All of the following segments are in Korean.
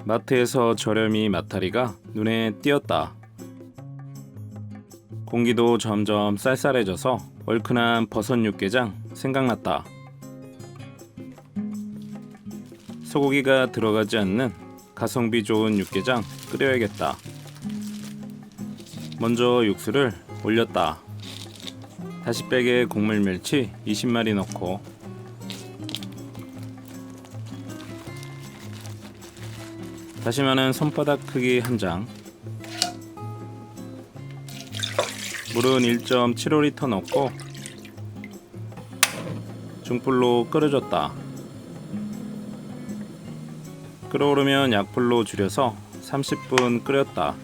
마트에서 저렴이 마타리가 눈에 띄었다. 공기도 점점 쌀쌀해져서 얼큰한 버섯 육개장 생각났다. 소고기가 들어가지 않는 가성비 좋은 육개장 끓여야겠다. 먼저 육수를 올렸다. 다시백에 곡물 멸치 20마리 넣고 다시마는 손바닥 크기 1장, 물은 1.75리터 넣고 중불로 끓여줬다. 끓어오르면 약불로 줄여서 30분 끓였다.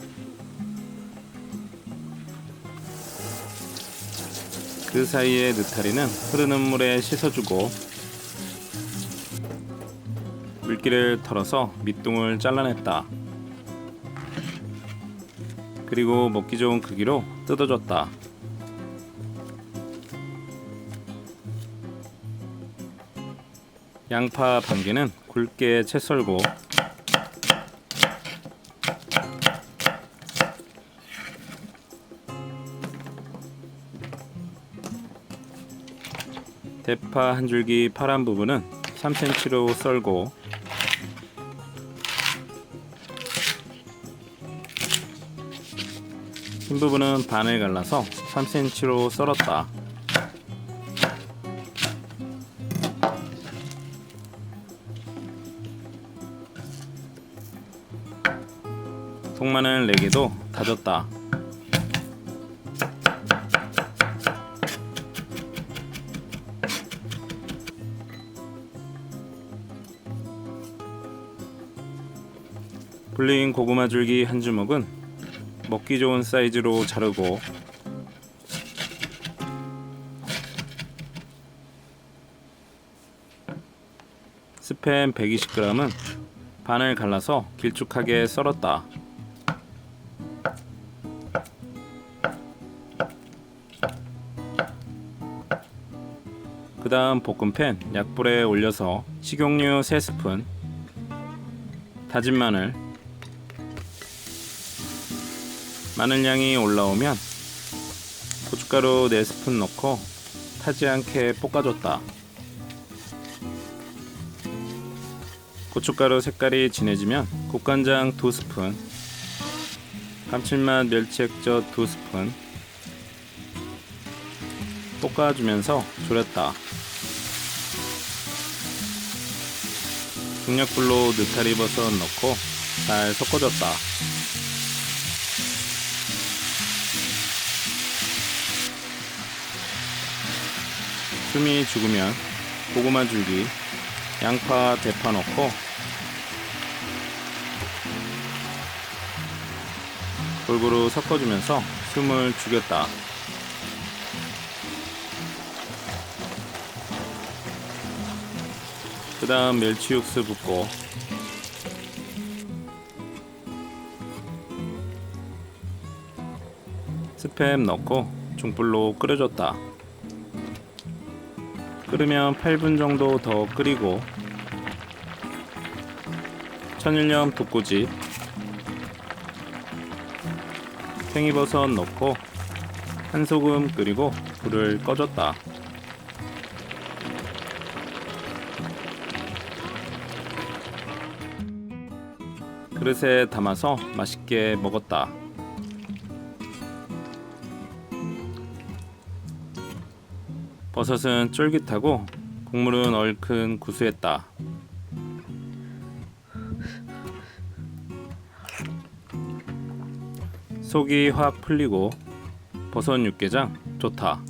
그 사이에 느타리는 흐르는 물에 씻어주고 물기를 털어서 밑둥을 잘라냈다. 그리고 먹기 좋은 크기로 뜯어줬다. 양파 반 개는 굵게 채 썰고 대파 한 줄기 파란 부분은 3cm로 썰고 흰 부분은 반을 갈라서 3cm로 썰었다. 통마늘 4개도 다졌다. 불린 고구마 줄기 한 주먹은 먹기 좋은 사이즈로 자르고 스팸 120g은 반을 갈라서 길쭉하게 썰었다. 그 다음 볶음팬 약불에 올려서 식용유 3스푼, 다진 마늘, 마늘향이 올라오면 고춧가루 4스푼 넣고 타지 않게 볶아줬다. 고춧가루 색깔이 진해지면 국간장 2스푼, 감칠맛 멸치액젓 2스푼 볶아주면서 졸였다. 중약불로 느타리 버섯 넣고 잘 섞어줬다. 숨이 죽으면 고구마 줄기, 양파, 대파 넣고 골고루 섞어주면서 숨을 죽였다. 그 다음 멸치 육수 붓고 스팸 넣고 중불로 끓여줬다. 끓으면 8분 정도 더 끓이고 천일염 독고집, 팽이버섯 넣고 한 소금 끓이고 불을 꺼줬다. 그릇에 담아서 맛있게 먹었다. 버섯은 쫄깃하고 국물은 얼큰 구수했다. 속이 확 풀리고 버섯 육개장 좋다.